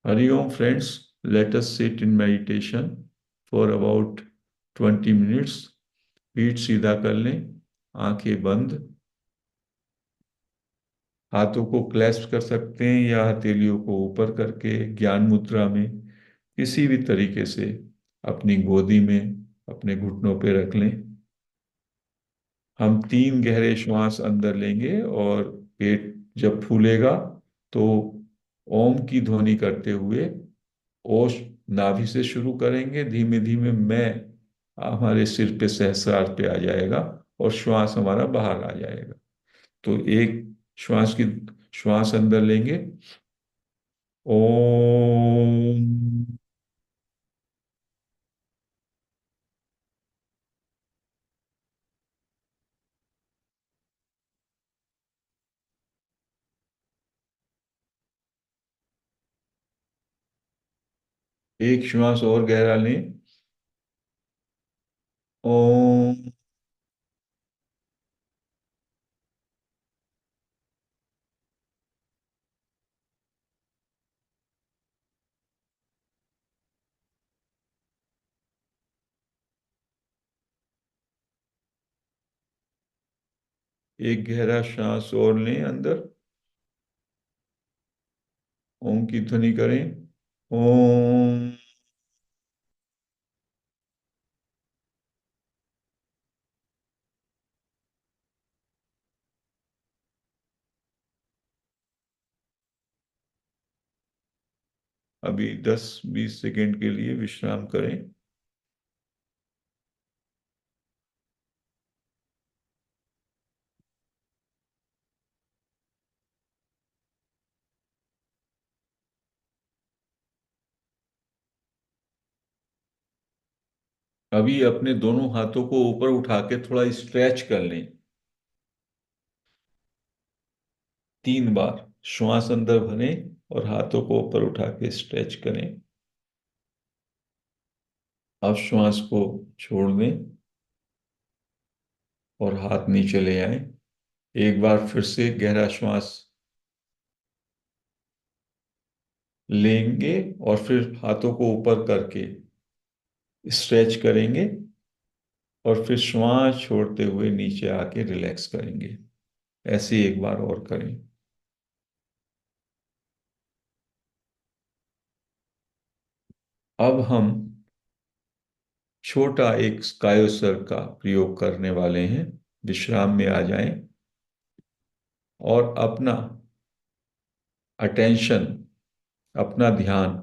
Hari Om friends, let us sit in meditation for about 20 minutes. पीठ सीधा कर लें, आंखें बंद, हाथों को क्लैस्प कर सकते हैं या हथेलियों को ऊपर करके ज्ञान मुद्रा में किसी भी तरीके से अपनी गोदी में अपने घुटनों पे रख लें। हम 3 गहरे श्वास अंदर लेंगे और पेट जब फूलेगा तो ओम की ध्वनि करते हुए ओश नाभि से शुरू करेंगे। धीमे धीमे मैं हमारे सिर पे सहस्रार पे आ जाएगा और श्वास हमारा बाहर आ जाएगा। तो एक श्वास की श्वास अंदर लेंगे, ओम। एक श्वास और गहरा लें, ओम। एक गहरा श्वास और लें अंदर, ओम की ध्वनि करें, ओम। अभी 10-20 सेकेंड के लिए विश्राम करें। अभी अपने दोनों हाथों को ऊपर उठा के थोड़ा स्ट्रेच कर लें। 3 बार श्वास अंदर भरें और हाथों को ऊपर उठा के स्ट्रेच करें। अब श्वास को छोड़ दें और हाथ नीचे ले आए। एक बार फिर से गहरा श्वास लेंगे और फिर हाथों को ऊपर करके स्ट्रेच करेंगे और फिर श्वास छोड़ते हुए नीचे आके रिलैक्स करेंगे। ऐसे एक बार और करें। अब हम छोटा एक कायोसर का प्रयोग करने वाले हैं। विश्राम में आ जाएं और अपना अटेंशन, अपना ध्यान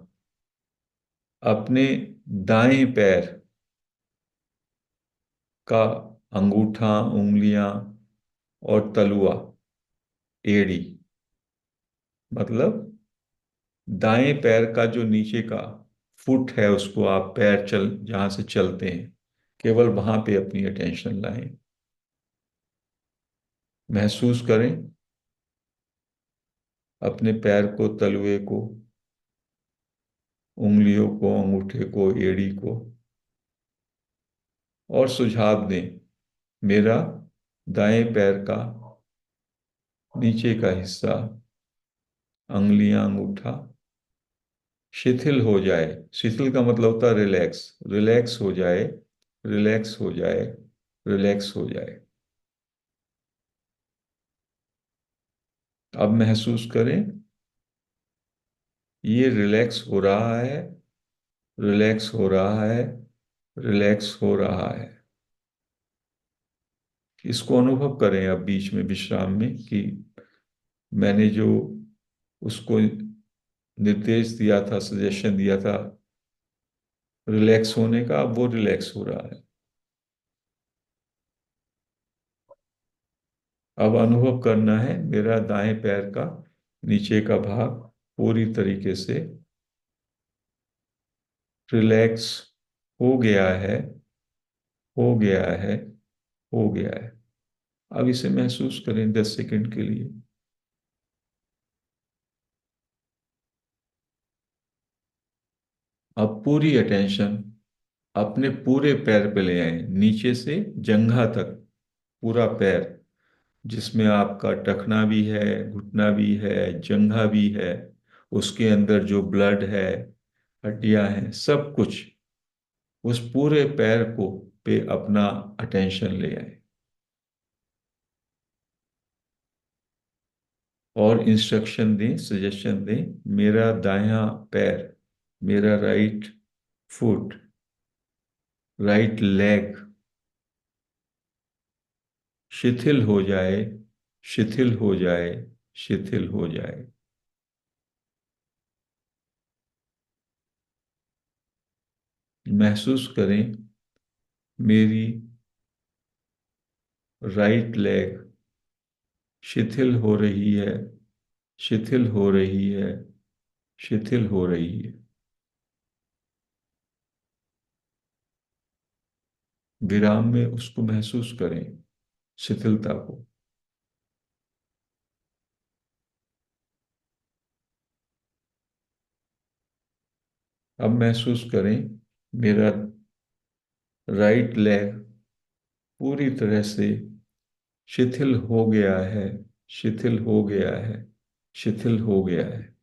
अपने दाएं पैर का अंगूठा, उंगलियां और तलुआ, एड़ी, मतलब दाएं पैर का जो नीचे का फुट है उसको आप पैर चल जहां से चलते हैं, केवल वहां पे अपनी अटेंशन लाएं। महसूस करें अपने पैर को, तलुए को, उंगलियों को, अंगूठे को, एड़ी को, और सुझाव दें मेरा दाएं पैर का नीचे का हिस्सा, अंगुलियां, अंगूठा शिथिल हो जाए। शिथिल का मतलब होता है रिलैक्स, रिलैक्स हो जाए, रिलैक्स हो जाए, रिलैक्स हो जाए। अब महसूस करें ये रिलैक्स हो रहा है, रिलैक्स हो रहा है, रिलैक्स हो रहा है। इसको अनुभव करें अब बीच में विश्राम में कि मैंने जो उसको निर्देश दिया था, सजेशन दिया था रिलैक्स होने का, अब वो रिलैक्स हो रहा है। अब अनुभव करना है मेरा दाएं पैर का नीचे का भाग पूरी तरीके से रिलैक्स हो गया है, हो गया है, हो गया है। अब इसे महसूस करें 10 सेकंड के लिए। अब पूरी अटेंशन अपने पूरे पैर पे ले आए, नीचे से जंघा तक पूरा पैर, जिसमें आपका टखना भी है, घुटना भी है, जंघा भी है, उसके अंदर जो ब्लड है, हड्डियां हैं, सब कुछ उस पूरे पैर को पे अपना अटेंशन ले आए और इंस्ट्रक्शन दें, सजेशन दें। मेरा दायां पैर, मेरा राइट फुट, राइट लेग शिथिल हो जाए, शिथिल हो जाए, शिथिल हो जाए। महसूस करें मेरी राइट लेग शिथिल हो रही है, शिथिल हो रही है, शिथिल हो रही है। विराम में उसको महसूस करें, शिथिलता को। अब महसूस करें मेरा राइट लेग पूरी तरह से शिथिल हो गया है, शिथिल हो गया है, शिथिल हो गया है।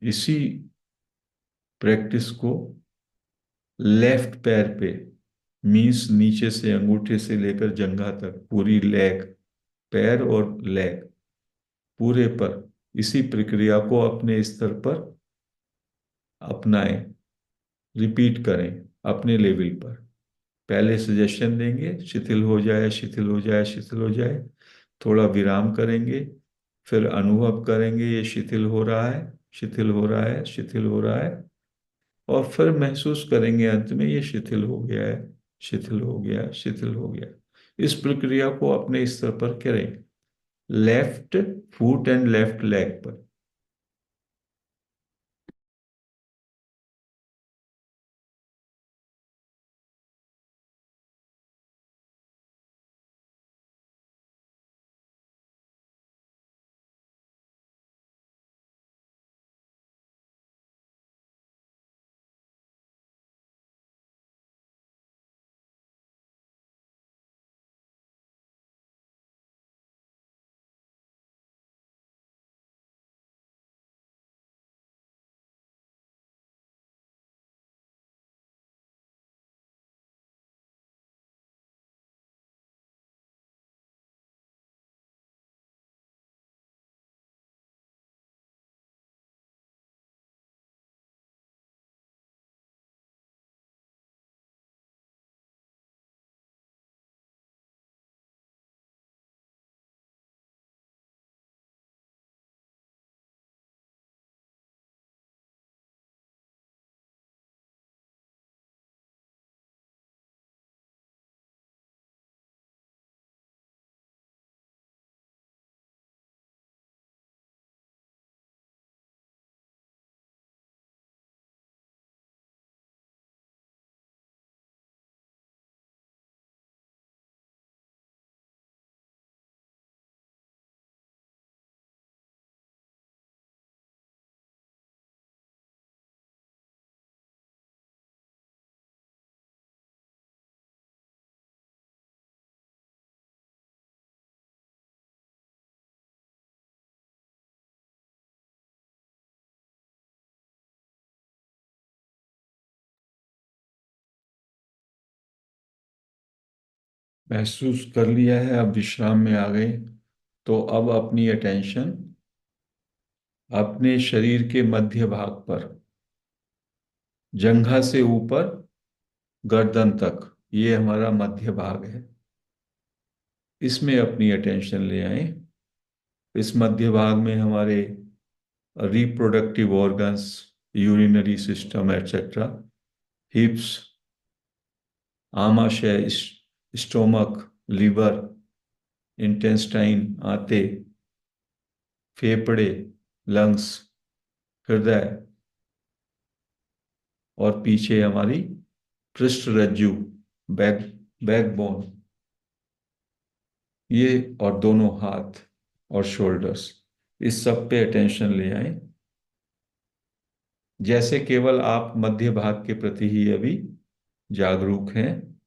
इसी प्रैक्टिस को लेफ्ट पैर पे, मीन्स नीचे से अंगूठे से लेकर जंघा तक पूरी लेग, पैर और लेग पूरे पर इसी प्रक्रिया को अपने स्तर पर अपनाएं, रिपीट करें अपने लेवल पर। पहले सजेशन देंगे, शिथिल हो जाए, शिथिल हो जाए, शिथिल हो जाए। थोड़ा विराम करेंगे, फिर अनुभव करेंगे ये शिथिल हो रहा है, शिथिल हो रहा है, शिथिल हो रहा है। और फिर महसूस करेंगे अंत में ये शिथिल हो गया है, शिथिल हो गया, शिथिल हो गया। इस प्रक्रिया को अपने स्तर पर करें, left foot and left leg पर। महसूस कर लिया है, अब विश्राम में आ गए। तो अब अपनी अटेंशन अपने शरीर के मध्य भाग पर, जंघा से ऊपर गर्दन तक, ये हमारा मध्य भाग है, इसमें अपनी अटेंशन ले आए। इस मध्य भाग में हमारे reproductive organs, urinary system etcetera, hips, आमाशय, स्टोमक, लिवर, इंटेस्टाइन, आंतें, फेफड़े, लंग्स, हृदय, और पीछे हमारी पृष्ठ रज्जु, बैक बैकबोन, ये, और दोनों हाथ और शोल्डर्स, इस सब पे अटेंशन ले आए। जैसे केवल आप मध्य भाग के प्रति ही अभी जागरूक हैं,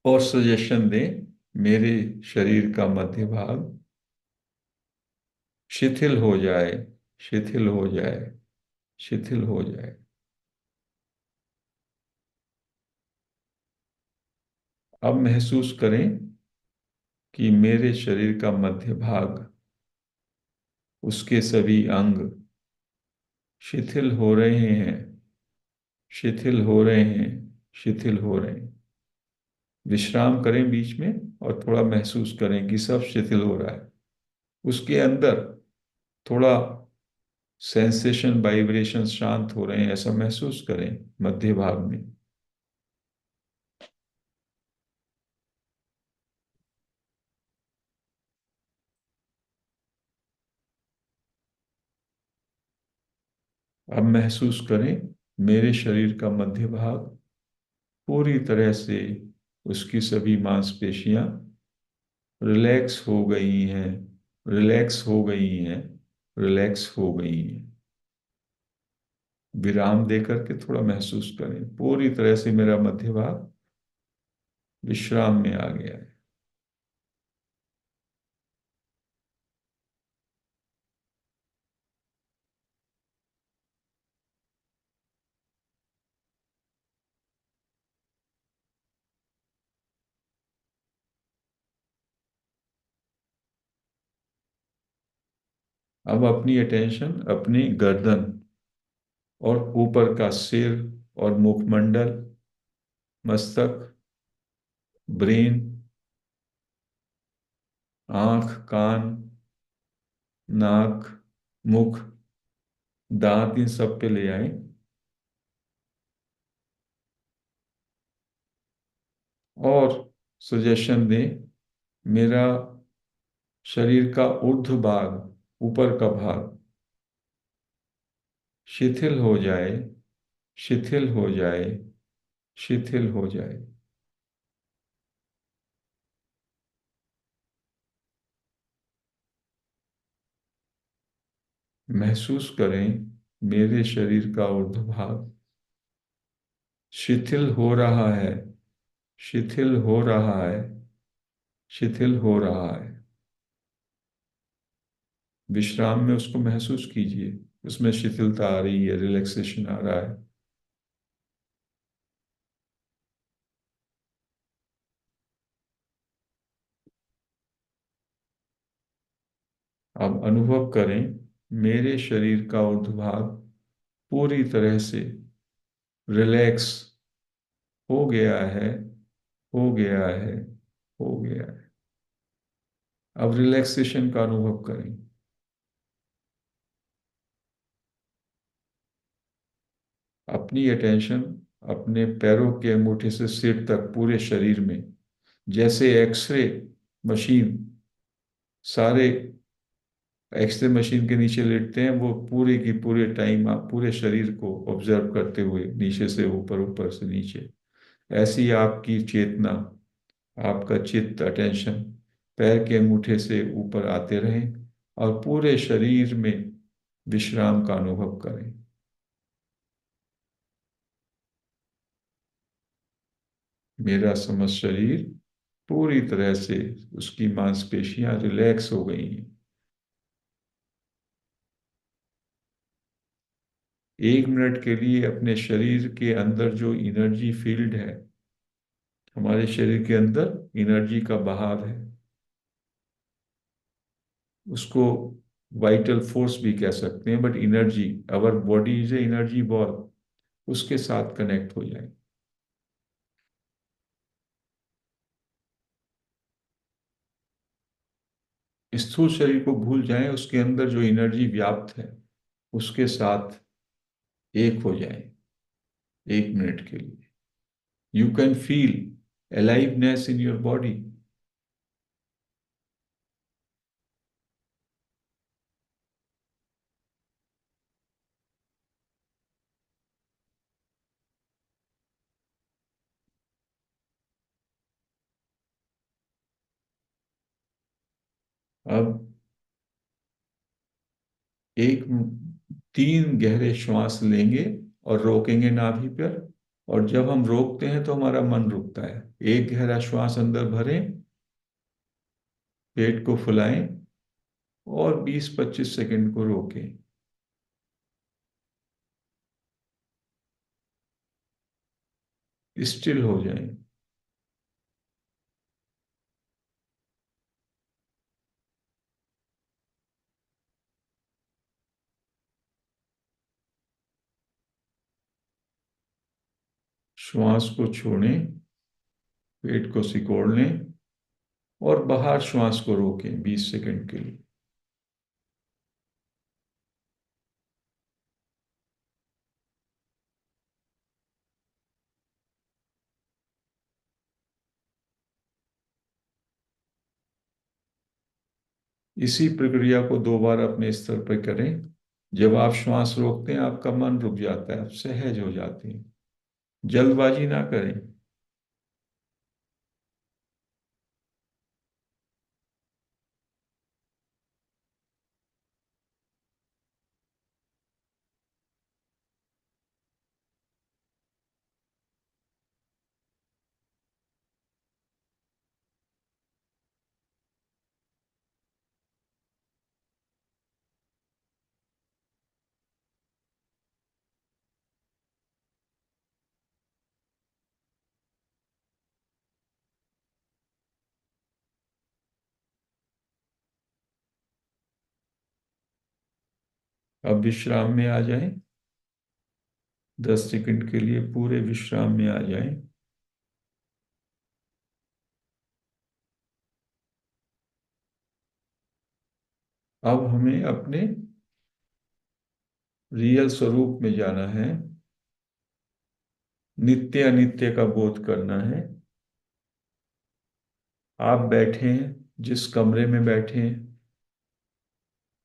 और सजेशन दें, मेरे शरीर का मध्य भाग शिथिल हो जाए, शिथिल हो जाए, शिथिल हो जाए। अब महसूस करें कि मेरे शरीर का मध्य भाग, उसके सभी अंग शिथिल हो रहे हैं, शिथिल हो रहे हैं, शिथिल हो रहे हैं। विश्राम करें बीच में और थोड़ा महसूस करें कि सब शिथिल हो रहा है। उसके अंदर थोड़ा सेंसेशन, वाइब्रेशन शांत हो रहे हैं, ऐसा महसूस करें मध्य भाग में। अब महसूस करें मेरे शरीर का मध्य भाग पूरी तरह से, उसकी सभी मांसपेशियां रिलैक्स हो गई हैं, रिलैक्स हो गई हैं, रिलैक्स हो गई हैं। विराम देकर के थोड़ा महसूस करें पूरी तरह से मेरा मध्य भाग विश्राम में आ गया है। अब अपनी अटेंशन अपनी गर्दन और ऊपर का सिर और मुखमंडल, मस्तक, ब्रेन, आंख, कान, नाक, मुख, दांत, इन सब पे ले आए। और सजेशन दें, मेरा शरीर का ऊर्ध्व भाग, ऊपर का भाग शिथिल हो जाए, शिथिल हो जाए, शिथिल हो जाए। महसूस करें मेरे शरीर का ऊर्ध्व भाग शिथिल हो रहा है, शिथिल हो रहा है, शिथिल हो रहा है। विश्राम में उसको महसूस कीजिए, उसमें शिथिलता आ रही है, रिलैक्सेशन आ रहा है। अब अनुभव करें मेरे शरीर का ऊर्ध्व भाग पूरी तरह से रिलैक्स हो गया है, हो गया है, हो गया है। अब रिलैक्सेशन का अनुभव करें। अपनी अटेंशन अपने पैरों के अंगूठे से सिर तक पूरे शरीर में, जैसे एक्सरे मशीन, सारे एक्सरे मशीन के नीचे लेटते हैं, वो पूरे की पूरे टाइम आप पूरे शरीर को ऑब्जर्व करते हुए नीचे से ऊपर, ऊपर से नीचे, ऐसी आपकी चेतना, आपका चित्त, अटेंशन पैर के अंगूठे से ऊपर आते रहें और पूरे शरीर में विश्राम का अनुभव करें। मेरा समस्त शरीर पूरी तरह से, उसकी मांसपेशियां रिलैक्स हो गई हैं। 1 मिनट के लिए अपने शरीर के अंदर जो एनर्जी फील्ड है, हमारे शरीर के अंदर एनर्जी का बहाव है, उसको वाइटल फोर्स भी कह सकते हैं, but energy, our body is a energy ball, उसके साथ कनेक्ट हो जाए। स्थूल शरीर को भूल जाएं, उसके अंदर जो एनर्जी व्याप्त है उसके साथ एक हो जाएं 1 मिनट के लिए। You can feel aliveness in your body. अब एक 3 गहरे श्वास लेंगे और रोकेंगे नाभि पर। और जब हम रोकते हैं तो हमारा मन रुकता है। एक गहरा श्वास अंदर भरें, पेट को फुलाएं और 20-25 सेकंड को रोकें। स्टिल हो जाएं। श्वास को छोड़ें, पेट को सिकोड़ लें और बाहर श्वास को रोकें 20 सेकंड के लिए। इसी प्रक्रिया को 2 बार अपने स्तर पर करें। जब आप श्वास रोकते हैं आपका मन रुक जाता है, आप सहज हो जाते हैं। जल्दबाजी ना करें। अब विश्राम में आ जाएं। 10 सेकंड के लिए पूरे विश्राम में आ जाएं। अब हमें अपने रियल स्वरूप में जाना है। नित्य अनित्य का बोध करना है। आप बैठे हैं, जिस कमरे में बैठे हैं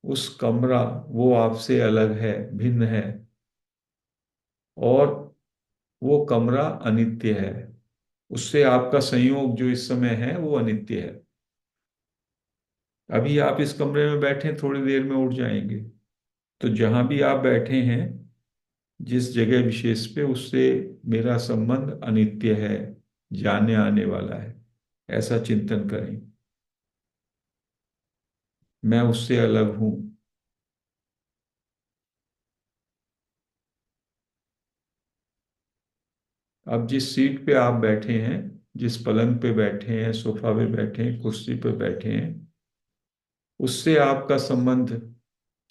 उस कमरा, वो आपसे अलग है, भिन्न है। और वो कमरा अनित्य है। उससे आपका संयोग जो इस समय है वो अनित्य है। अभी आप इस कमरे में बैठे, थोड़ी देर में उठ जाएंगे। तो जहां भी आप बैठे हैं, जिस जगह विशेष पे, उससे मेरा संबंध अनित्य है, जाने आने वाला है, ऐसा चिंतन करें। मैं उससे अलग हूं। अब जिस सीट पे आप बैठे हैं, जिस पलंग पे बैठे हैं, सोफा पे बैठे हैं, कुर्सी पे बैठे हैं, उससे आपका संबंध,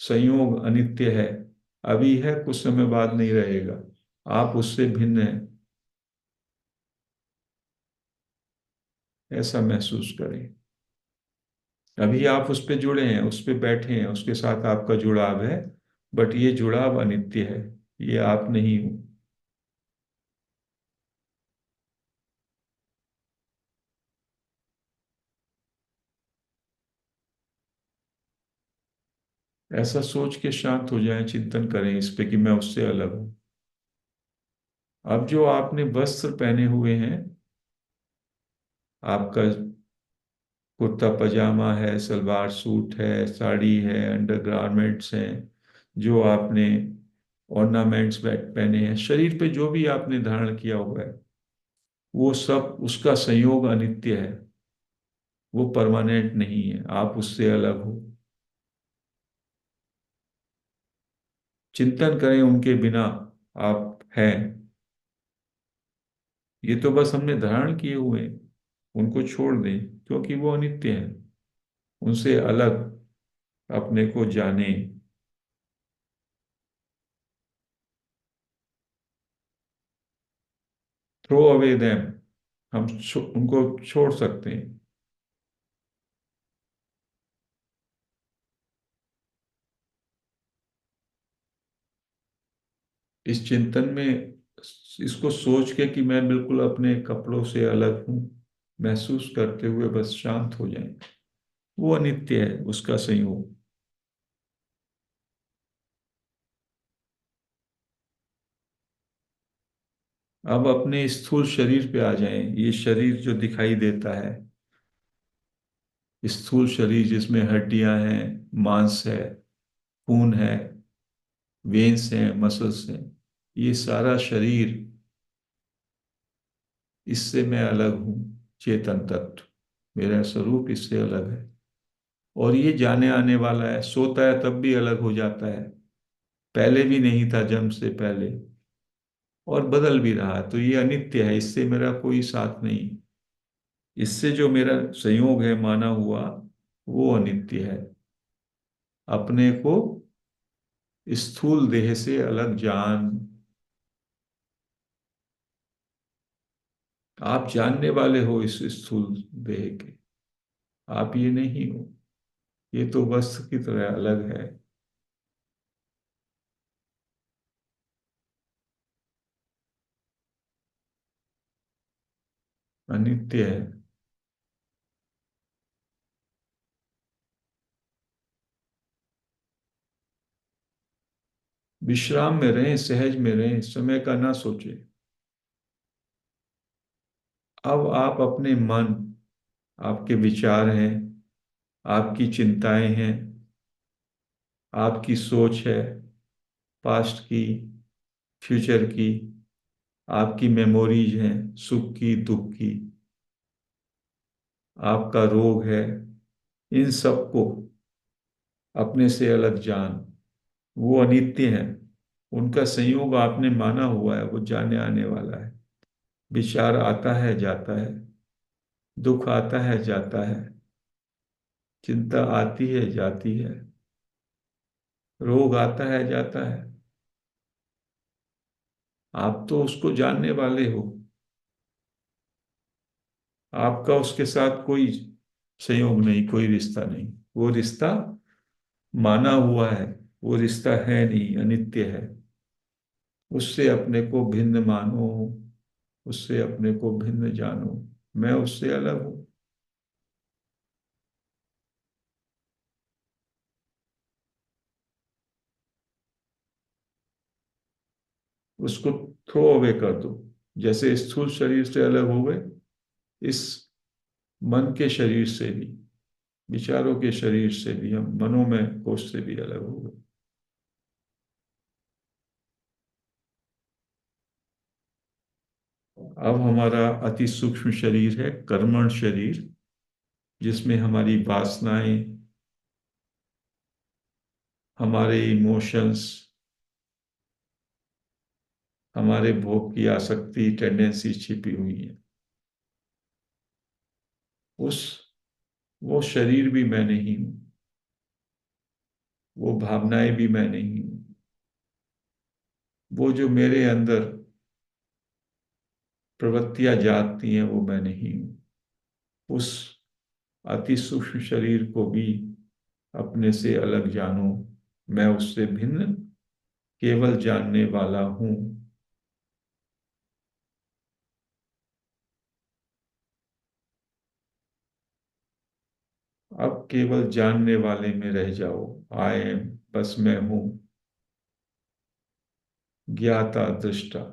संयोग अनित्य है। अभी है, कुछ समय बाद नहीं रहेगा। आप उससे भिन्न हैं, ऐसा महसूस करें। अभी आप उस पे जुड़े हैं, उस पे बैठे हैं, उसके साथ आपका जुड़ाव है। बट ये जुड़ाव अनित्य है, ये आप नहीं हो। ऐसा सोच के शांत हो जाएं, चिंतन करें इस पे कि मैं उससे अलग हूं। अब जो आपने वस्त्र पहने हुए हैं, आपका कुर्ता पजामा है, सलवार सूट है, साड़ी है, अंडरगारमेंट्स हैं, जो आपने ऑर्नामेंट्स पहने हैं, शरीर पे जो भी आपने धारण किया हुआ है, वो सब, उसका संयोग अनित्य है। वो परमानेंट नहीं है, आप उससे अलग हो। चिंतन करें, उनके बिना आप हैं। ये तो बस हमने धारण किए हुए हैं, उनको छोड़ दें क्योंकि वो अनित्य हैं। उनसे अलग अपने को जाने। Throw away them. हम उनको छोड़ सकते हैं। इस चिंतन में, इसको सोच के कि मैं बिल्कुल अपने कपड़ों से अलग हूं, महसूस करते हुए बस शांत हो जाएं। वो अनित्य है, उसका संयोग। अब अपने स्थूल शरीर पे आ जाएं। ये शरीर जो दिखाई देता है, स्थूल शरीर जिसमें हड्डियां हैं, मांस है, खून है, वेन्स हैं, मसल्स हैं, ये सारा शरीर, इससे मैं अलग हूँ। चेतन तत्व, मेरा स्वरूप इससे अलग है। और ये जाने आने वाला है, सोता है तब भी अलग हो जाता है, पहले भी नहीं था जन्म से पहले, और बदल भी रहा। तो ये अनित्य है, इससे मेरा कोई साथ नहीं। इससे जो मेरा संयोग है माना हुआ, वो अनित्य है। अपने को स्थूल देह से अलग जान। आप जानने वाले हो इस स्थूल देह के, आप ये नहीं हो। ये तो वस्तु की तरह अलग है, अनित्य है। विश्राम में रहें, सहज में रहें, समय का ना सोचें। अब आप अपने मन, आपके विचार हैं, आपकी चिंताएं हैं, आपकी सोच है, पास्ट की, फ्यूचर की, आपकी मेमोरीज हैं, सुख की, दुख की, आपका रोग है, इन सबको अपने से अलग जान। वो अनित्य है, उनका संयोग आपने माना हुआ है, वो जाने आने वाला है। विचार आता है जाता है, दुख आता है जाता है, चिंता आती है जाती है, रोग आता है जाता है। आप तो उसको जानने वाले हो, आपका उसके साथ कोई संयोग नहीं, कोई रिश्ता नहीं। वो रिश्ता माना हुआ है, वो रिश्ता है नहीं, अनित्य है। उससे अपने को भिन्न मानो, उससे अपने को भिन्न जानो। मैं उससे अलग हूं। उसको थ्रो अवे कर दो। जैसे स्थूल शरीर से अलग हो गए, इस मन के शरीर से भी, विचारों के शरीर से भी, हम मनोमय कोष से भी अलग हो गए। अब हमारा अति सूक्ष्म शरीर है, कर्मण शरीर, जिसमें हमारी वासनाएं, हमारे इमोशंस, हमारे भोग की आसक्ति, टेंडेंसी छिपी हुई है। उस वो शरीर भी मैं नहीं हूं, वो भावनाएं भी मैं नहीं हूं, वो जो मेरे अंदर प्रवृत्तियां जागती हैं, वो मैं नहीं हूं। उस अति सूक्ष्म शरीर को भी अपने से अलग जानो। मैं उससे भिन्न केवल जानने वाला हूं। अब केवल जानने वाले में रह जाओ। आई एम, बस मैं हूं, ज्ञाता दृष्टा।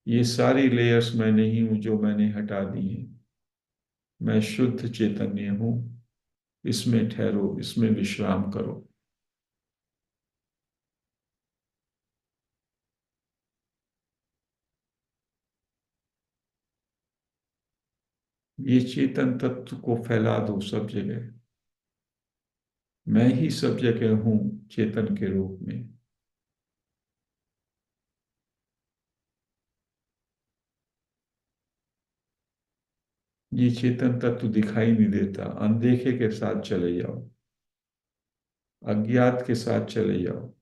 ये सारी लेयर्स मैं नहीं हूं जो मैंने हटा दी हैं। मैं शुद्ध चैतन्य हूं। इसमें ठहरो, इसमें विश्राम करो। ये चेतन तत्व को फैला दो सब जगह। मैं ही सब जगह हूं, चेतन के रूप में। ये चेतन तत्व दिखाई नहीं देता, अनदेखे के साथ चले जाओ, अज्ञात के साथ चले जाओ।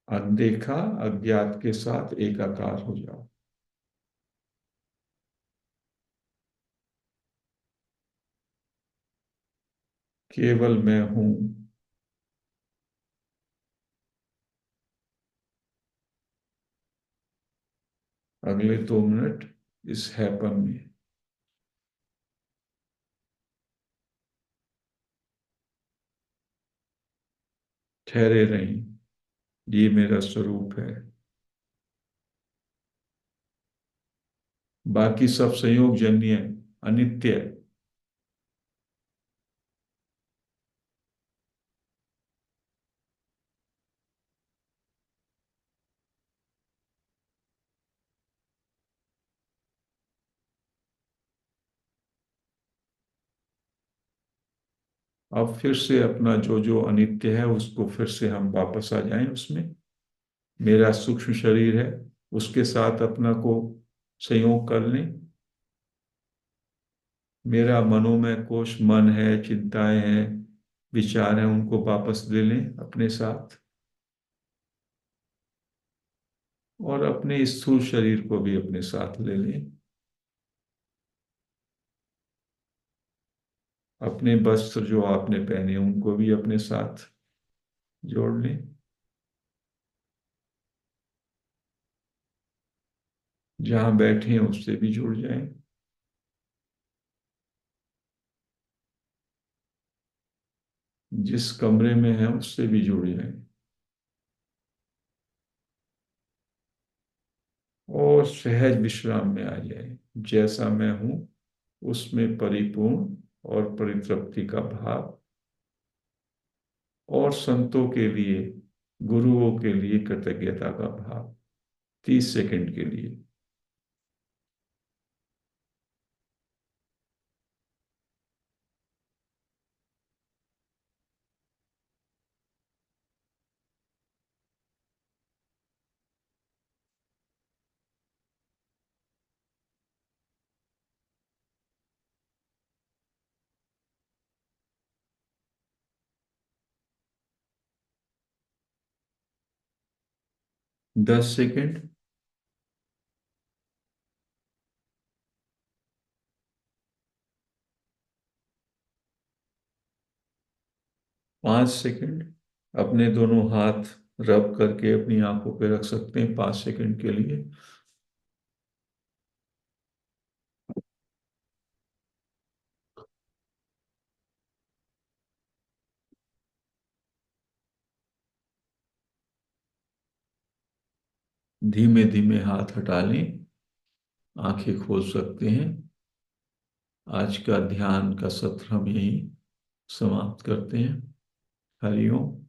अनदेखा अज्ञात के साथ एकाकार हो जाओ। केवल मैं हूं। अगले 2 मिनट इस हैपन में ठहरे रहें। ये मेरा स्वरूप है। बाकी सब संयोग जन्य है, अनित्य है। अब फिर से अपना जो जो अनित्य है उसको फिर से हम वापस आ जाएं उसमें। मेरा सूक्ष्म शरीर है, उसके साथ अपना को संयोग कर लें। मेरा मनोमय कोश मन है, चिंताएं हैं, विचार हैं, उनको वापस ले लें अपने साथ। और अपने स्थूल शरीर को भी अपने साथ ले लें। अपने वस्त्र जो आपने पहने उनको भी अपने साथ जोड़ लें। जहां बैठे हैं उससे भी जुड़ जाएं। जिस कमरे में है उससे भी जुड़ जाएं। और सहज विश्राम में आ जाए। जैसा मैं हूं उसमें परिपूर्ण और परितृप्ति का भाव। और संतों के लिए, गुरुओं के लिए कृतज्ञता का भाव। 30 सेकंड के लिए। 10 सेकंड। 5 सेकंड। अपने दोनों हाथ रब करके अपनी आंखों पे रख सकते हैं 5 सेकंड के लिए। धीमे धीमे हाथ हटा लें। आंखें खोल सकते हैं। आज का ध्यान का सत्र हम यहीं समाप्त करते हैं। हरिओम।